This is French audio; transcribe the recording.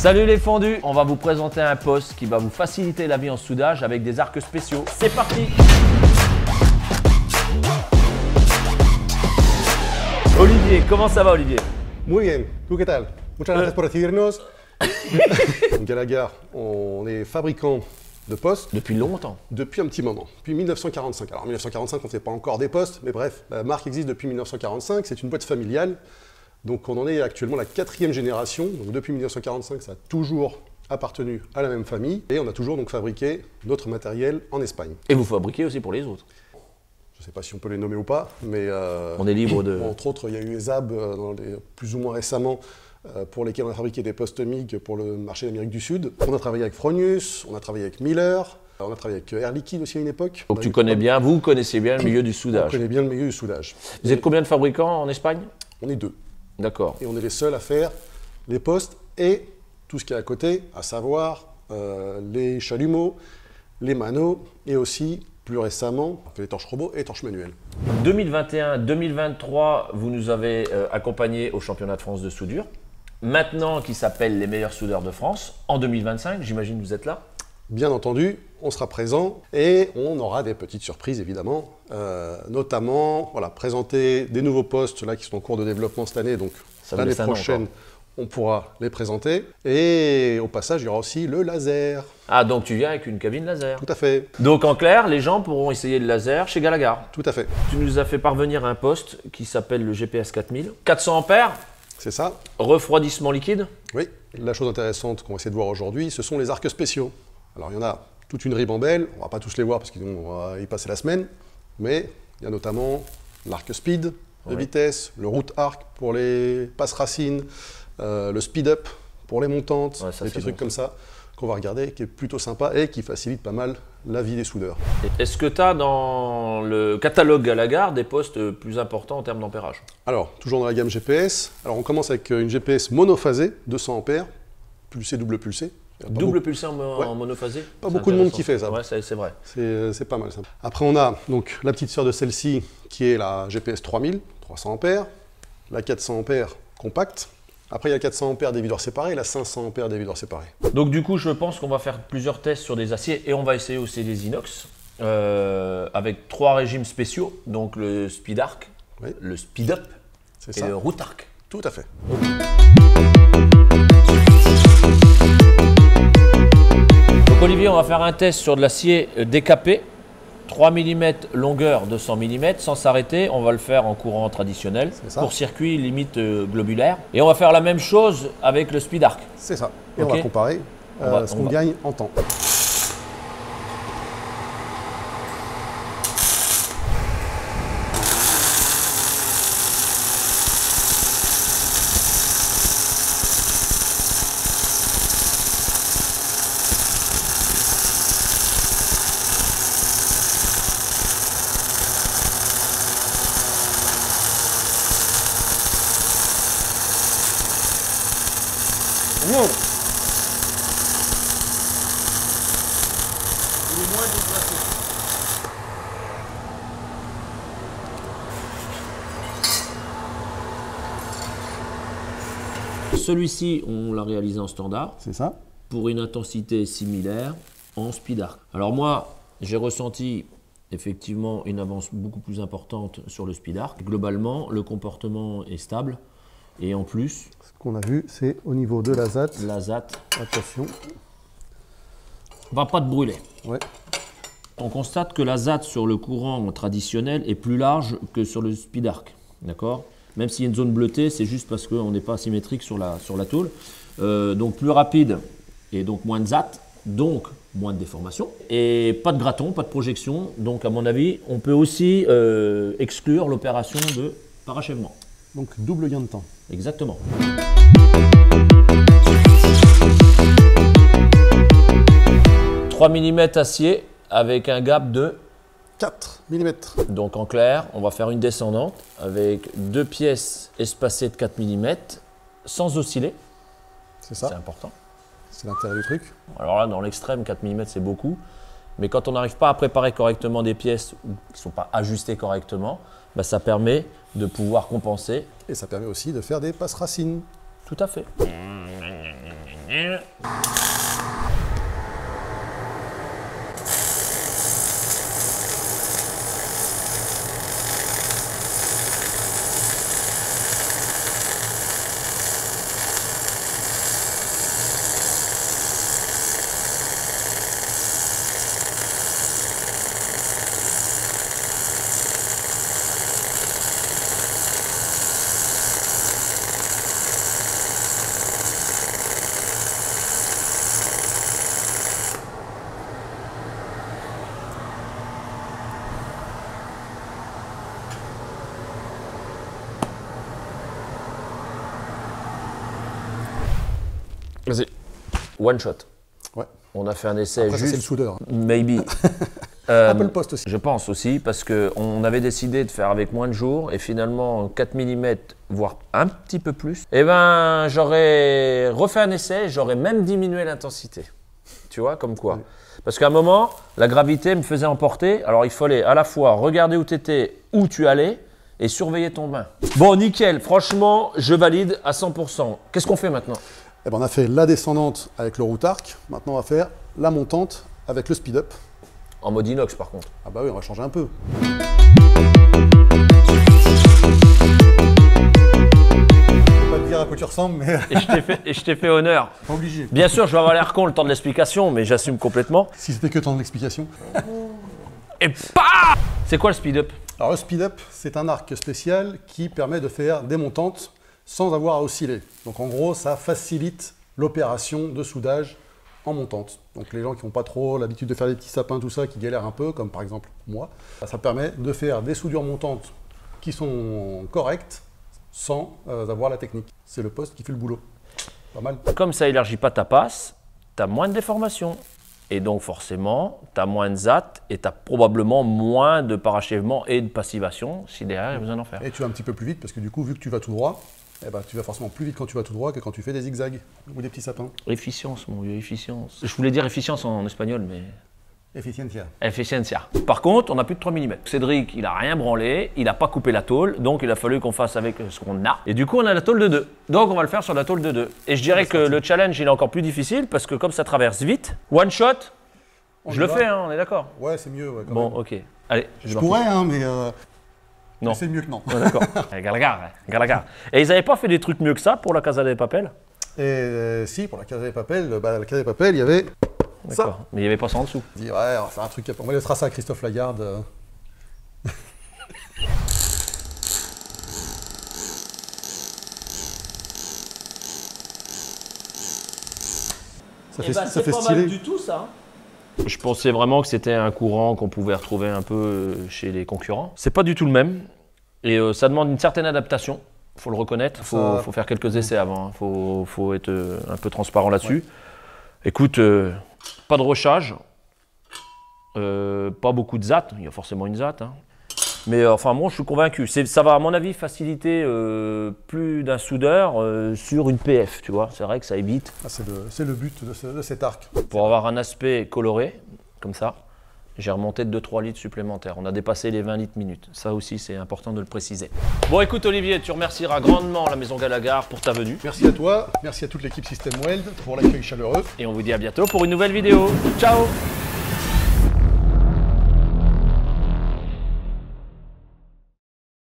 Salut les fondus, on va vous présenter un poste qui va vous faciliter la vie en soudage avec des arcs spéciaux. C'est parti! Olivier, comment ça va Olivier? Muy bien, ¿tú qué tal? Muchas gracias por recibirnos. Gallagher, on est fabricant de postes. Depuis longtemps. Depuis un petit moment, depuis 1945. Alors 1945, on ne fait pas encore des postes, mais bref, la marque existe depuis 1945, c'est une boîte familiale. Donc on en est actuellement la 4e génération. Donc depuis 1945, ça a toujours appartenu à la même famille. Et on a toujours donc fabriqué notre matériel en Espagne. Et vous fabriquez aussi pour les autres? Je ne sais pas si on peut les nommer ou pas, mais on est libre de... Bon, entre autres, il y a eu ESAB plus ou moins récemment, pour lesquels on a fabriqué des postes MIG pour le marché d'Amérique du Sud. On a travaillé avec Fronius, on a travaillé avec Miller, on a travaillé avec Air Liquide aussi à une époque. Donc tu connais bien, vous connaissez bien le milieu du soudage. On connaît bien le milieu du soudage. Vous êtes combien de fabricants en Espagne? On est 2. D'accord. Et on est les seuls à faire les postes et tout ce qui est à côté, à savoir les chalumeaux, les manos et aussi, plus récemment, on fait les torches robots et les torches manuelles. 2021-2023, vous nous avez accompagnés au championnat de France de soudure. Maintenant, qui s'appelle les meilleurs soudeurs de France, en 2025, j'imagine que vous êtes là? Bien entendu, on sera présent et on aura des petites surprises évidemment, notamment voilà, présenter des nouveaux postes là, qui sont en cours de développement cette année, donc l'année prochaine on pourra les présenter. Et au passage, il y aura aussi le laser. Ah, donc tu viens avec une cabine laser? Tout à fait. Donc en clair, les gens pourront essayer le laser chez Gallagher? Tout à fait. Tu nous as fait parvenir un poste qui s'appelle le GPS 4000. 400 ampères? C'est ça. Refroidissement liquide? Oui. La chose intéressante qu'on va essayer de voir aujourd'hui, ce sont les arcs spéciaux. Alors il y en a toute une ribambelle, on ne va pas tous les voir parce qu'on va y passer la semaine, mais il y a notamment l'arc speed de vitesse, le route arc pour les passes racines, le speed up pour les montantes, des petits trucs comme ça qu'on va regarder, qui est plutôt sympa et qui facilite pas mal la vie des soudeurs. Est-ce que tu as dans le catalogue Gallagher des postes plus importants en termes d'ampérage? Alors, toujours dans la gamme GPS, alors on commence avec une GPS monophasée, 200 ampères, pulsée, double pulsée. Double pulsée en monophasé? Pas beaucoup de monde qui fait ça. Ouais, c'est vrai. C'est pas mal ça. Après, on a donc la petite sœur de celle-ci qui est la GPS 3000, 300 ampères, la 400 ampères compacte. Après, il y a 400 ampères d'évideurs séparés et la 500 ampères d'évideurs séparés. Donc du coup, je pense qu'on va faire plusieurs tests sur des aciers et on va essayer aussi des inox avec 3 régimes spéciaux. Donc le speed arc, le speed up et le route arc. Tout à fait. Donc Olivier, on va faire un test sur de l'acier décapé. 3 mm longueur, 200 mm, sans s'arrêter, on va le faire en courant traditionnel, pour circuit limite globulaire. Et on va faire la même chose avec le speed arc. C'est ça. Et on va comparer ce qu'on gagne en temps. Celui-ci, on l'a réalisé en standard. C'est ça. Pour une intensité similaire en speed arc. Alors moi, j'ai ressenti effectivement une avance beaucoup plus importante sur le speed arc. Globalement, le comportement est stable. Et en plus, ce qu'on a vu, c'est au niveau de la ZAT. La ZAT. Attention. Va pas te brûler. Ouais. On constate que la ZAT sur le courant traditionnel est plus large que sur le speed arc. D'accord? Même s'il y a une zone bleutée, c'est juste parce qu'on n'est pas symétrique sur la tôle. Donc plus rapide et donc moins de ZAT, donc moins de déformation. Et pas de graton, pas de projection. Donc à mon avis, on peut aussi exclure l'opération de parachèvement. Donc double gain de temps. Exactement. « 3 mm acier avec un gap de 4 mm. Donc en clair, on va faire une descendante avec 2 pièces espacées de 4 mm sans osciller. C'est ça. C'est important. C'est l'intérêt du truc. Alors là, dans l'extrême, 4 mm c'est beaucoup. Mais quand on n'arrive pas à préparer correctement des pièces qui ne sont pas ajustées correctement, bah, ça permet de pouvoir compenser. Et ça permet aussi de faire des passes racines. Tout à fait. Vas-y. One shot. Ouais. On a fait un essai Après, ça, c'est le juste. soudeur. Maybe. Un peu le poste aussi. Je pense aussi, parce qu'on avait décidé de faire avec moins de jours, et finalement 4 mm, voire un petit peu plus, et ben j'aurais refait un essai, j'aurais même diminué l'intensité. Tu vois, comme quoi. Oui. Parce qu'à un moment, la gravité me faisait emporter, alors il fallait à la fois regarder où tu étais, où tu allais, et surveiller ton bain. Bon, nickel, franchement, je valide à 100%. Qu'est-ce qu'on fait maintenant? Eh ben, on a fait la descendante avec le route-arc. Maintenant, on va faire la montante avec le speed-up. En mode inox par contre. Ah bah oui, on va changer un peu. Je peux pas te dire à quoi tu ressembles, mais Et je t'ai fait honneur. pas obligé. Bien sûr, je vais avoir l'air con le temps de l'explication, mais j'assume complètement. Si c'était que ton explication. Et PAH! C'est quoi le speed-up? Alors le speed-up, c'est un arc spécial qui permet de faire des montantes sans avoir à osciller. Donc en gros, ça facilite l'opération de soudage en montante. Donc les gens qui n'ont pas trop l'habitude de faire des petits sapins, tout ça, qui galèrent un peu, comme par exemple moi, ça permet de faire des soudures montantes qui sont correctes sans avoir la technique. C'est le poste qui fait le boulot. Pas mal. Comme ça élargit pas ta passe, tu as moins de déformation. Et donc forcément, tu as moins de ZAT et tu as probablement moins de parachèvement et de passivation si derrière il y a besoin d'en faire. Et tu vas un petit peu plus vite parce que du coup, vu que tu vas tout droit, eh ben, tu vas forcément plus vite quand tu vas tout droit que quand tu fais des zigzags ou des petits sapins. Efficience, mon vieux, efficience. Je voulais dire efficience en espagnol, mais... Efficiencia. Efficiencia. Par contre, on a plus de 3 mm. Cédric, il a rien branlé, il n'a pas coupé la tôle, donc il a fallu qu'on fasse avec ce qu'on a. Et du coup, on a la tôle de 2. Donc on va le faire sur la tôle de 2. Et je dirais que le challenge, il est encore plus difficile parce que comme ça traverse vite, one shot, je le fais, hein, on est d'accord? Ouais, c'est mieux. Ouais, quand Bon, même. ok. Allez, Je pourrais, hein, mais non. c'est mieux que non. Ouais, d'accord. Galagar. Et ils n'avaient pas fait des trucs mieux que ça pour la Casa de Papel? Et si, pour la Casa de Papel, la Casa de Papel, il y avait ça. D'accord. Mais il n'y avait pas ça en dessous. On dit, ouais, c'est un truc. On laissera ça à Christophe Lagarde. Ça fait stylé. tout ça. Je pensais vraiment que c'était un courant qu'on pouvait retrouver un peu chez les concurrents. C'est pas du tout le même. Et ça demande une certaine adaptation, il faut le reconnaître. Il faut faire quelques essais avant. Il faut être un peu transparent là-dessus. Ouais. Écoute, pas de rochage, pas beaucoup de ZAT. Il y a forcément une ZAT. Hein. Mais enfin, moi, je suis convaincu. Ça va, à mon avis, faciliter plus d'un soudeur sur une PF, tu vois. C'est vrai que ça évite. Ah, c'est le but de cet arc. Pour avoir un aspect coloré, comme ça, j'ai remonté de 2-3 litres supplémentaires. On a dépassé les 20 litres minutes. Ça aussi, c'est important de le préciser. Bon, écoute, Olivier, tu remercieras grandement la Maison Galagar pour ta venue. Merci à toi, merci à toute l'équipe System Weld pour l'accueil chaleureux. Et on vous dit à bientôt pour une nouvelle vidéo. Ciao!